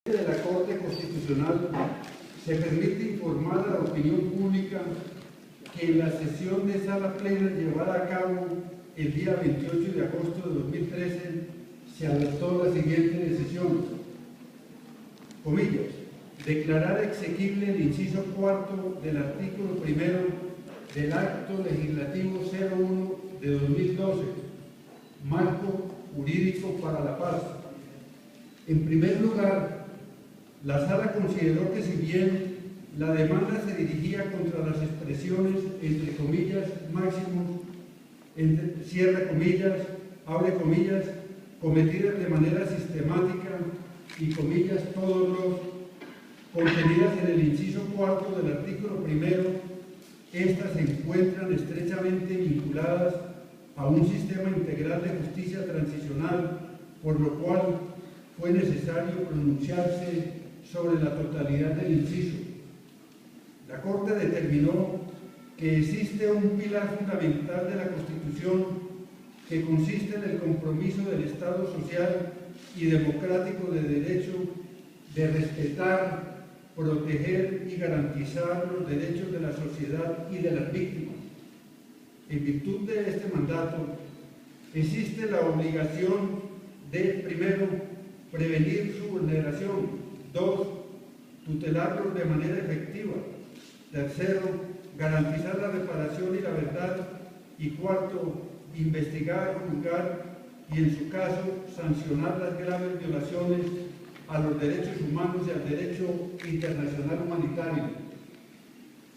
de la Corte Constitucional se permite informar a la opinión pública que en la sesión de sala plena llevada a cabo el día 28 de agosto de 2013 se adoptó la siguiente decisión. Comillas, declarar exequible el inciso cuarto del artículo primero del Acto Legislativo 01 de 2012, Marco Jurídico para la Paz. En primer lugar, la Sala consideró que si bien la demanda se dirigía contra las expresiones, entre comillas, máximos, cierra comillas, abre comillas, cometidas de manera sistemática y comillas, todos los contenidas en el inciso cuarto del artículo primero, estas se encuentran estrechamente vinculadas a un sistema integral de justicia transicional, por lo cual fue necesario pronunciarse sobre la totalidad del inciso. La Corte determinó que existe un pilar fundamental de la Constitución que consiste en el compromiso del Estado social y democrático de derecho de respetar, proteger y garantizar los derechos de la sociedad y de las víctimas. En virtud de este mandato, existe la obligación de, primero, prevenir su vulneración, 2, tutelarlos de manera efectiva, tercero, garantizar la reparación y la verdad, y cuarto, investigar, juzgar y, en su caso, sancionar las graves violaciones a los derechos humanos y al derecho internacional humanitario.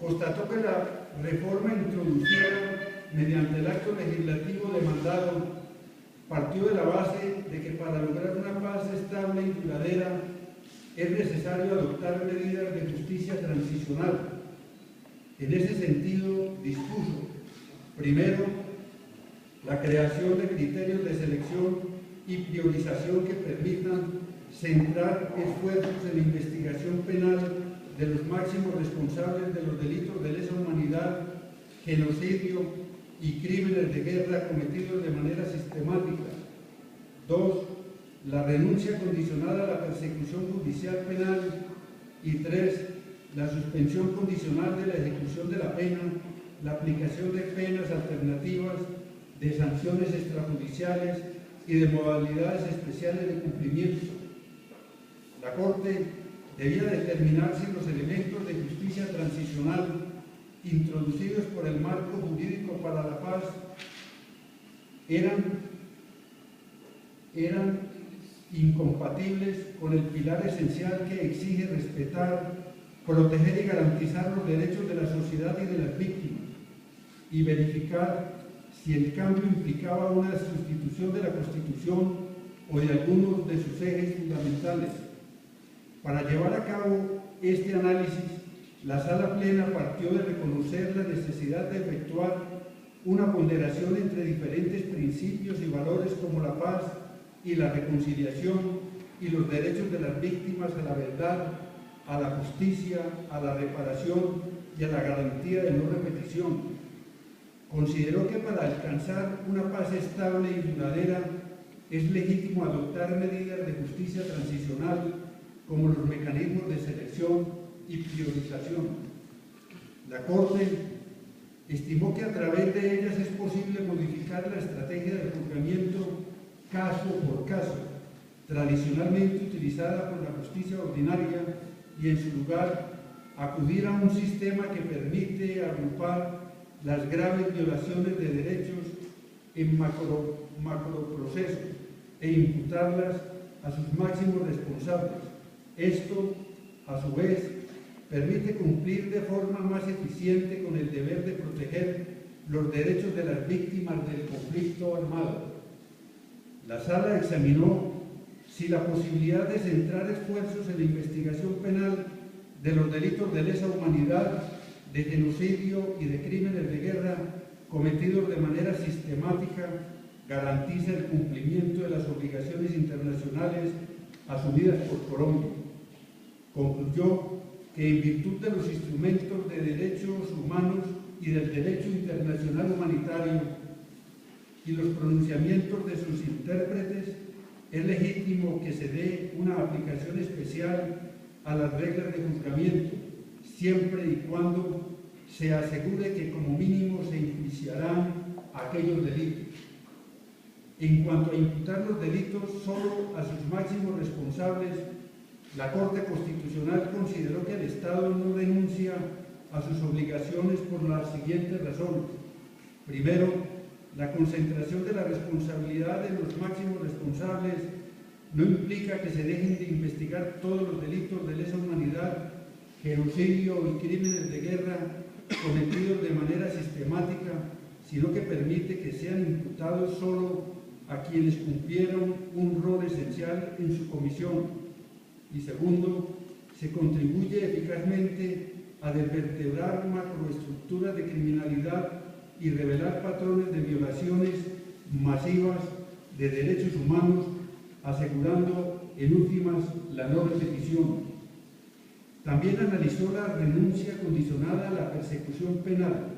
Constató que la reforma introducida mediante el acto legislativo demandado partió de la base de que para lograr una paz estable y duradera es necesario adoptar medidas de justicia transicional. En ese sentido, dispuso, primero, la creación de criterios de selección y priorización que permitan centrar esfuerzos en la investigación penal de los máximos responsables de los delitos de lesa humanidad, genocidio y crímenes de guerra cometidos de manera sistemática. 2. La renuncia condicionada a la persecución judicial penal. Y 3. La suspensión condicional de la ejecución de la pena, la aplicación de penas alternativas, de sanciones extrajudiciales y de modalidades especiales de cumplimiento. La Corte debía determinar si los elementos de justicia transicional introducidos por el marco jurídico para la paz eran incompatibles con el pilar esencial que exige respetar, proteger y garantizar los derechos de la sociedad y de las víctimas, y verificar si el cambio implicaba una sustitución de la Constitución o de algunos de sus ejes fundamentales. Para llevar a cabo este análisis, la Sala Plena partió de reconocer la necesidad de efectuar una ponderación entre diferentes principios y valores como la paz y la reconciliación y los derechos de las víctimas a la verdad, a la justicia, a la reparación y a la garantía de no repetición. Consideró que para alcanzar una paz estable y duradera es legítimo adoptar medidas de justicia transicional como los mecanismos de selección y priorización. La Corte estimó que a través de ellas es posible modificar la estrategia de juzgamiento caso por caso, tradicionalmente utilizada por la justicia ordinaria, y en su lugar acudir a un sistema que permite agrupar las graves violaciones de derechos en macroprocesos e imputarlas a sus máximos responsables. Esto, a su vez, permite cumplir de forma más eficiente con el deber de proteger los derechos de las víctimas del conflicto armado. La Sala examinó si la posibilidad de centrar esfuerzos en la investigación penal de los delitos de lesa humanidad, de genocidio y de crímenes de guerra cometidos de manera sistemática garantiza el cumplimiento de las obligaciones internacionales asumidas por Colombia. Concluyó que en virtud de los instrumentos de derechos humanos y del derecho internacional humanitario y los pronunciamientos de sus intérpretes, es legítimo que se dé una aplicación especial a las reglas de juzgamiento, siempre y cuando se asegure que como mínimo se enjuiciarán aquellos delitos. En cuanto a imputar los delitos solo a sus máximos responsables, la Corte Constitucional consideró que el Estado no renuncia a sus obligaciones por las siguientes razones. Primero, la concentración de la responsabilidad de los máximos responsables no implica que se dejen de investigar todos los delitos de lesa humanidad, genocidio y crímenes de guerra cometidos de manera sistemática, sino que permite que sean imputados solo a quienes cumplieron un rol esencial en su comisión. Y segundo, se contribuye eficazmente a desvertebrar macroestructuras de criminalidad y revelar patrones de violaciones masivas de derechos humanos, asegurando en últimas la no repetición. También analizó la renuncia condicionada a la persecución penal.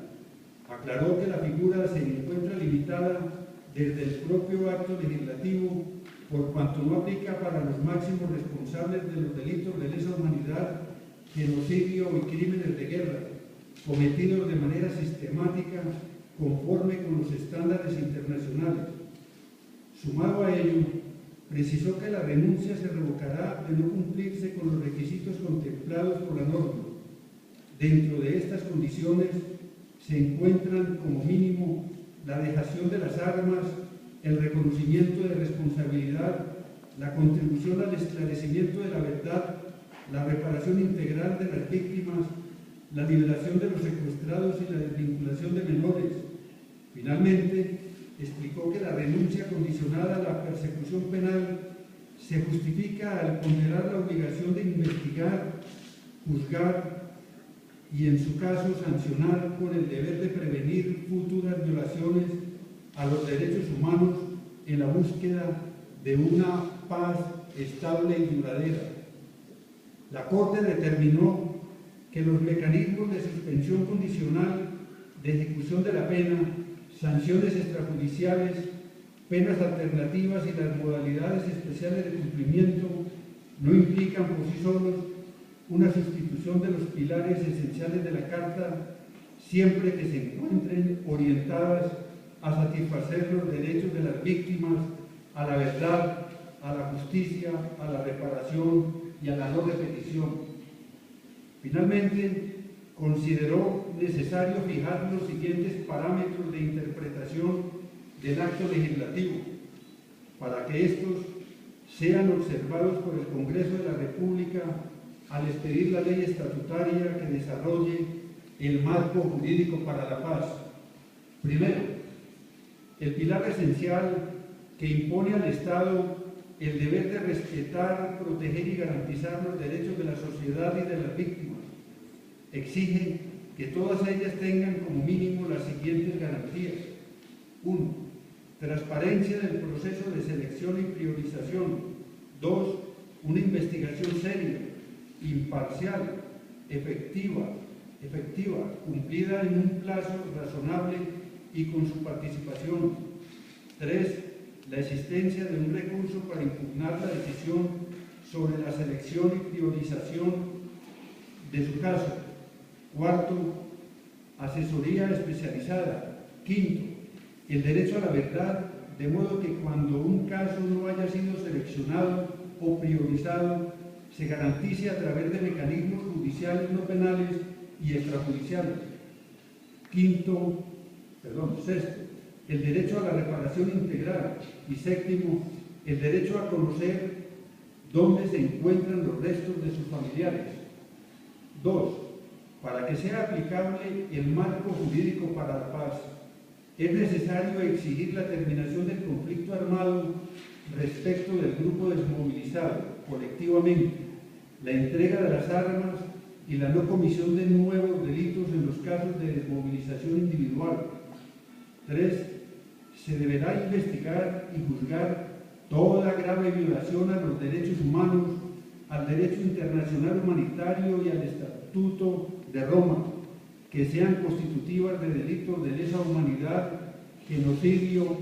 Aclaró que la figura se encuentra limitada desde el propio acto legislativo, por cuanto no aplica para los máximos responsables de los delitos de lesa humanidad, genocidio y crímenes de guerra, cometidos de manera sistemática conforme con los estándares internacionales. Sumado a ello, precisó que la renuncia se revocará de no cumplirse con los requisitos contemplados por la norma. Dentro de estas condiciones se encuentran como mínimo la dejación de las armas, el reconocimiento de responsabilidad, la contribución al esclarecimiento de la verdad, la reparación integral de las víctimas, la liberación de los secuestrados y la desvinculación de menores. Finalmente, explicó que la renuncia condicionada a la persecución penal se justifica al ponderar la obligación de investigar, juzgar y, en su caso, sancionar con el deber de prevenir futuras violaciones a los derechos humanos en la búsqueda de una paz estable y duradera. La Corte determinó que los mecanismos de suspensión condicional, de ejecución de la pena, sanciones extrajudiciales, penas alternativas y las modalidades especiales de cumplimiento no implican por sí solos una sustitución de los pilares esenciales de la Carta, siempre que se encuentren orientadas a satisfacer los derechos de las víctimas, a la verdad, a la justicia, a la reparación y a la no repetición. Finalmente, consideró necesario fijar los siguientes parámetros de interpretación del acto legislativo, para que estos sean observados por el Congreso de la República al expedir la ley estatutaria que desarrolle el marco jurídico para la paz. Primero, el pilar esencial que impone al Estado el deber de respetar, proteger y garantizar los derechos de la sociedad y de las víctimas. Exige que todas ellas tengan como mínimo las siguientes garantías. 1. Transparencia del proceso de selección y priorización. 2. Una investigación seria, imparcial, efectiva, cumplida en un plazo razonable y con su participación. 3. La existencia de un recurso para impugnar la decisión sobre la selección y priorización de su caso. 4. Asesoría especializada. 5. El derecho a la verdad, de modo que cuando un caso no haya sido seleccionado o priorizado, se garantice a través de mecanismos judiciales no penales y extrajudiciales. 6. El derecho a la reparación integral. Y 7. El derecho a conocer dónde se encuentran los restos de sus familiares. 2. Para que sea aplicable el marco jurídico para la paz, es necesario exigir la terminación del conflicto armado respecto del grupo desmovilizado colectivamente, la entrega de las armas y la no comisión de nuevos delitos en los casos de desmovilización individual. 3. Se deberá investigar y juzgar toda grave violación a los derechos humanos, al derecho internacional humanitario y al Estatuto de Roma, que sean constitutivas de delitos de lesa humanidad, genocidio,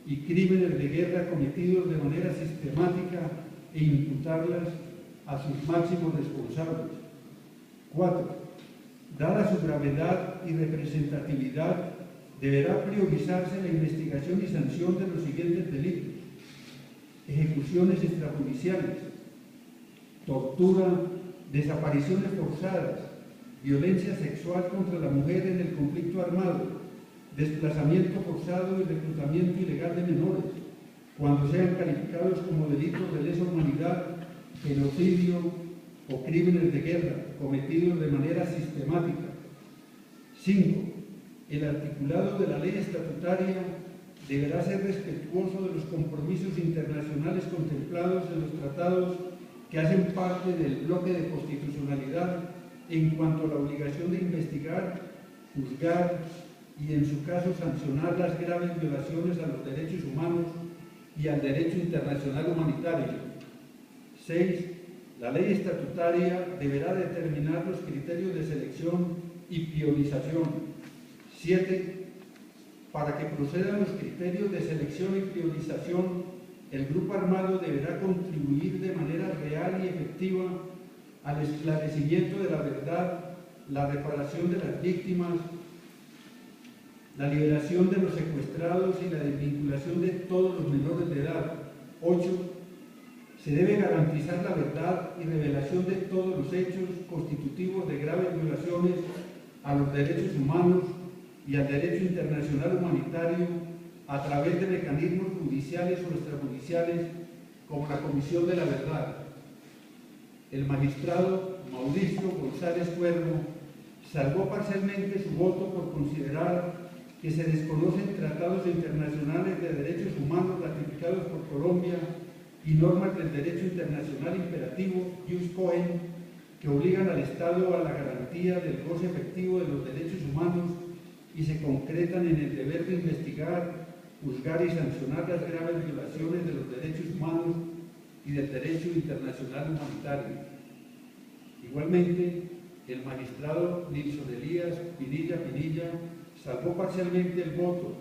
y crímenes de guerra cometidos de manera sistemática e imputarlas a sus máximos responsables. 4. Dada su gravedad y representatividad, deberá priorizarse la investigación y sanción de los siguientes delitos: ejecuciones extrajudiciales, tortura, desapariciones forzadas, violencia sexual contra la mujer en el conflicto armado, desplazamiento forzado y reclutamiento ilegal de menores, cuando sean calificados como delitos de lesa humanidad, genocidio o crímenes de guerra cometidos de manera sistemática. 5. El articulado de la ley estatutaria deberá ser respetuoso de los compromisos internacionales contemplados en los tratados que hacen parte del bloque de constitucionalidad en cuanto a la obligación de investigar, juzgar y, en su caso, sancionar las graves violaciones a los derechos humanos y al derecho internacional humanitario. 6. La ley estatutaria deberá determinar los criterios de selección y priorización. 7. Para que procedan los criterios de selección y priorización, el grupo armado deberá contribuir de manera real y efectiva al esclarecimiento de la verdad, la reparación de las víctimas, la liberación de los secuestrados y la desvinculación de todos los menores de edad. 8. Se debe garantizar la verdad y revelación de todos los hechos constitutivos de graves violaciones a los derechos humanos y al derecho internacional humanitario a través de mecanismos judiciales o extrajudiciales como la Comisión de la Verdad. El magistrado Mauricio González Cuervo salvó parcialmente su voto por considerar que se desconocen tratados internacionales de derechos humanos ratificados por Colombia y normas del derecho internacional imperativo, jus cogens, que obligan al Estado a la garantía del goce efectivo de los derechos humanos y se concretan en el deber de investigar, juzgar y sancionar las graves violaciones de los derechos humanos y del derecho internacional humanitario. Igualmente, el magistrado Nilson Elías Pinilla salvó parcialmente el voto